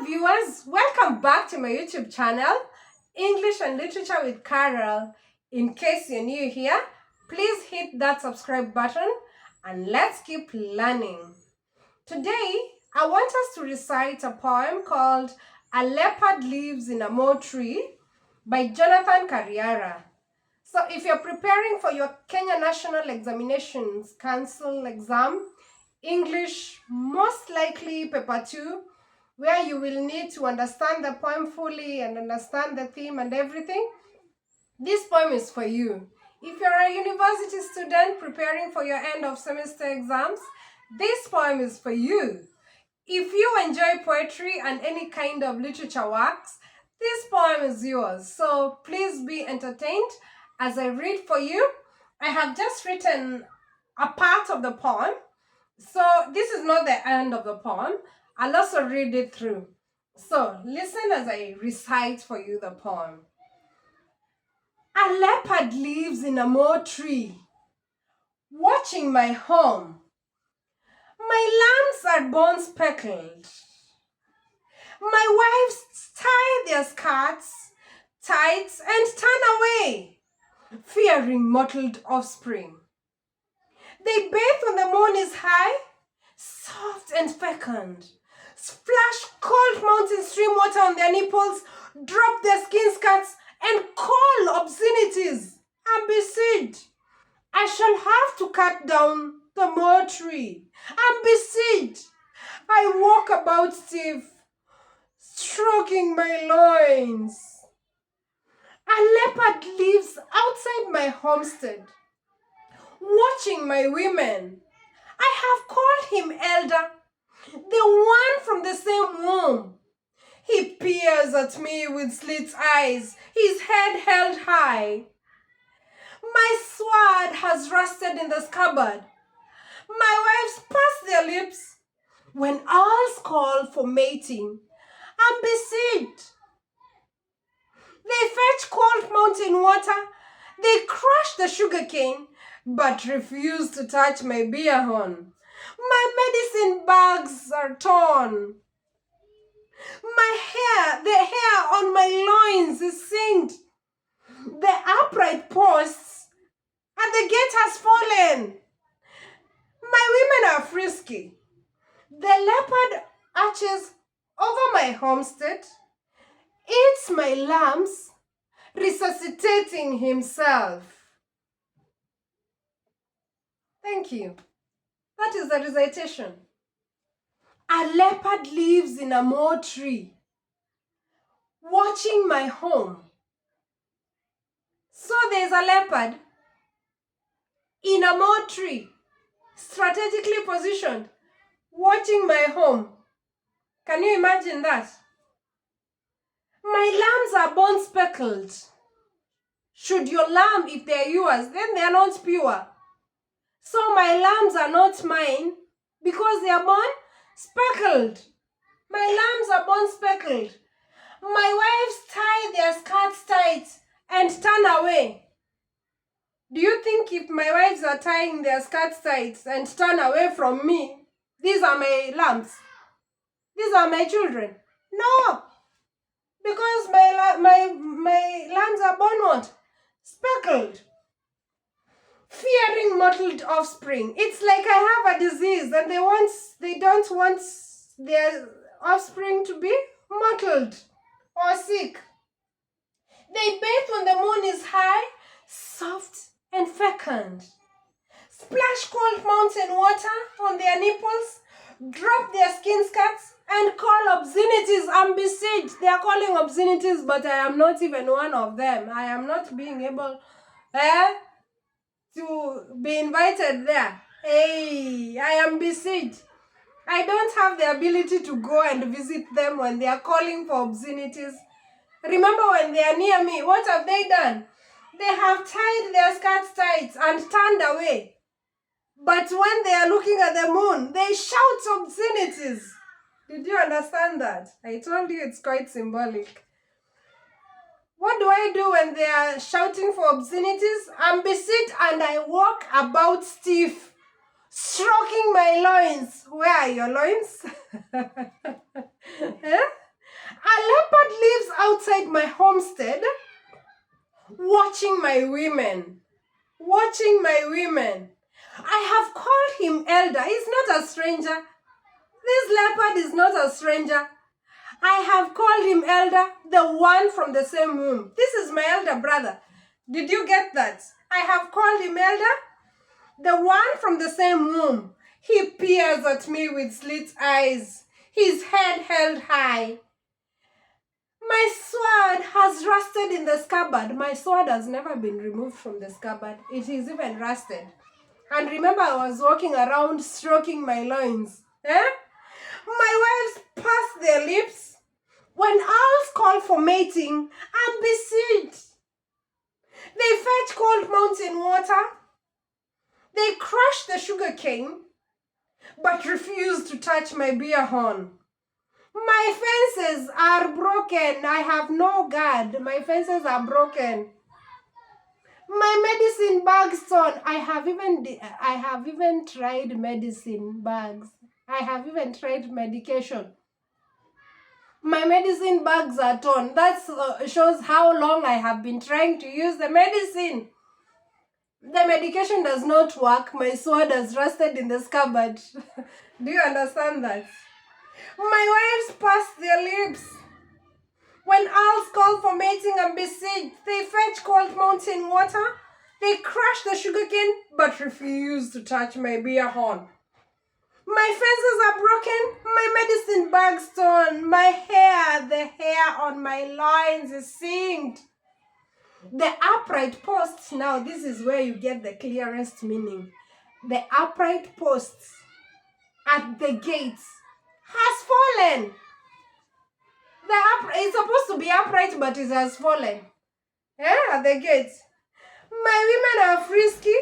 viewers, welcome back to my YouTube channel, English and Literature with Carol. In case you're new here, please hit that subscribe button and let's keep learning. Today, I want us to recite a poem called A Leopard Lives in a Muu Tree by Jonathan Kariara. So if you're preparing for your Kenya National Examinations Council exam, English, most likely paper 2, where you will need to understand the poem fully and understand the theme and everything, this poem is for you. If you're a university student preparing for your end of semester exams, this poem is for you. If you enjoy poetry and any kind of literature works, this poem is yours. So please be entertained as I read for you. I have just written a part of the poem, so this is not the end of the poem. I'll also read it through. So listen as I recite for you the poem. A leopard lives in a Muu tree, watching my home. My lambs are born speckled. My wives tie their skirts tight and turn away, fearing mottled offspring. They bathe when the moon is high, soft and fecund, splash cold mountain stream water on their nipples, drop their skin skirts, and call obscenities. I'm besieged. I shall have to cut down the Muu tree. I'm besieged. I walk about stiff, stroking my loins. A leopard lives outside my homestead, watching my women. I have called him elder, the one from the same womb. He peers at me with slit eyes, his head held high. My sword has rusted in the scabbard. My wives pass their lips when owls call for mating. I'm besieged. They fetch cold mountain water. They crush the sugarcane, but refuse to touch my beer horn. My medicine bags are torn. The hair on my loins is singed. The upright posts at the gate has fallen. My women are frisky. The leopard arches over my homestead, eats my lambs, resuscitating himself. Thank you. That is the recitation. A leopard lives in a Muu tree, watching my home. So there's a leopard in a Muu tree, strategically positioned, watching my home. Can you imagine that? My lambs are born speckled. Should your lamb, if they are yours, then they are not pure. So my lambs are not mine because they are born speckled. My lambs are born speckled. My wives tie their skirts tight and turn away. Do you think if my wives are tying their skirts tight and turn away from me, these are my lambs? These are my children? No. Because my lambs are born what? Speckled. Fearing mottled offspring. It's like I have a disease and they don't want their offspring to be mottled or sick. They bathe when the moon is high, soft and fecund. Splash cold mountain water on their nipples, drop their skin skirts, and call obscenities. I'm besieged. They are calling obscenities, but I am not even one of them. I am not being able to be invited there. Hey, I am besieged. I don't have the ability to go and visit them when they are calling for obscenities. Remember, when they are near me, what have they done? They have tied their skirts tight and turned away. But when they are looking at the moon, they shout obscenities. Did you understand that? I told you it's quite symbolic. What do I do when they are shouting for obscenities? I'm besieged and I walk about stiff, stroking my loins. Where are your loins? Eh? my homestead, watching my women. Watching my women. I have called him elder. He's not a stranger. This leopard is not a stranger. I have called him elder, the one from the same womb. This is my elder brother. Did you get that? I have called him elder, the one from the same womb. He peers at me with slit eyes, his head held high. My sword has rusted in the scabbard. My sword has never been removed from the scabbard. It is even rusted. And remember, I was walking around stroking my loins. My wives pass their lips. When owls call for mating, I'm besieged. They fetch cold mountain water. They crush the sugar cane, but refuse to touch my beer horn. My fences are broken. I have no guard. My fences are broken. My medicine bag's torn. I have even tried medicine bags. I have even tried medication. My medicine bags are torn. That shows how long I have been trying to use the medicine. The medication does not work. My sword has rusted in the scabbard. Do you understand that? My wives pass their lips. When owls call for mating and besieged, they fetch cold mountain water. They crush the sugarcane, but refuse to touch my beer horn. My fences are broken, my medicine bag's torn, the hair on my loins is singed. The upright posts, now this is where you get the clearest meaning. The upright posts at the gates has fallen. It's supposed to be upright, but it has fallen. At the gates. My women are frisky.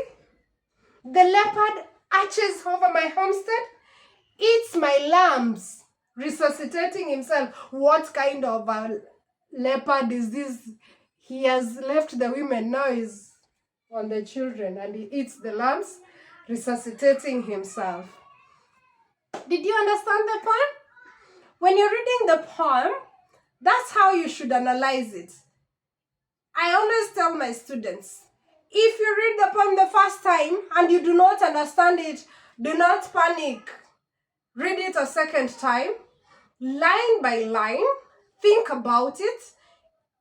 The leopard arches over my homestead, eats my lambs, resuscitating himself. What kind of a leopard is this? He has left the women, now he's on the children, and he eats the lambs, resuscitating himself. Did you understand the poem? When you're reading the poem, that's how you should analyze it. I always tell my students, if you read the poem the first time and you do not understand it, do not panic. Read it a second time, line by line, think about it.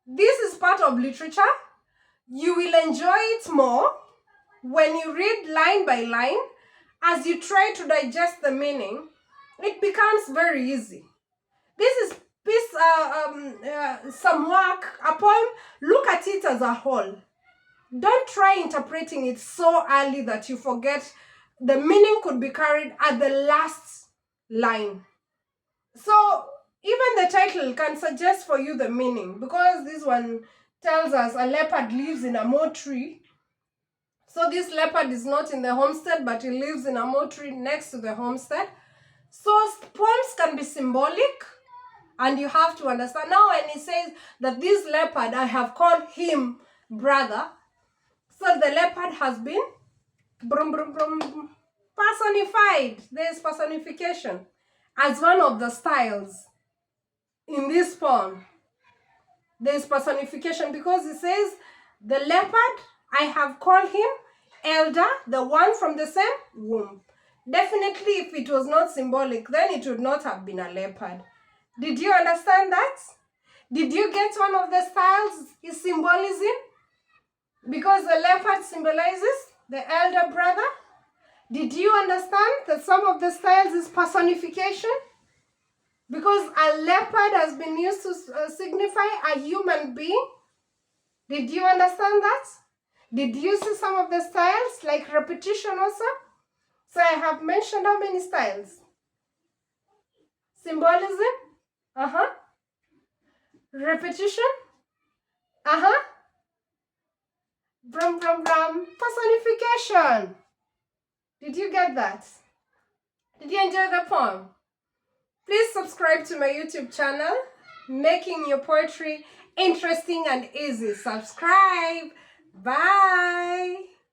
This is part of literature. You will enjoy it more when you read line by line. As you try to digest the meaning, it becomes very easy. This is some work, a poem. Look at it as a whole. Don't try interpreting it so early that you forget the meaning could be carried at the last line. So even the title can suggest for you the meaning, because this one tells us a leopard lives in a Muu Tree. So this leopard is not in the homestead, but he lives in a Muu Tree next to the homestead. So poems can be symbolic, and you have to understand. Now when he says that this leopard, I have called him brother, so the leopard has been personified. There is personification as one of the styles in this poem. There is personification because it says, the leopard, I have called him elder, the one from the same womb. Definitely, if it was not symbolic, then it would not have been a leopard. Did you understand that? Did you get one of the styles is symbolism? Because the leopard symbolizes the elder brother. Did you understand that some of the styles is personification? Because a leopard has been used to signify a human being. Did you understand that? Did you see some of the styles, like repetition also? So I have mentioned how many styles? Symbolism? Repetition? Personification. Did you get that? Did you enjoy the poem? Please subscribe to my YouTube channel, making your poetry interesting and easy. Subscribe. Bye.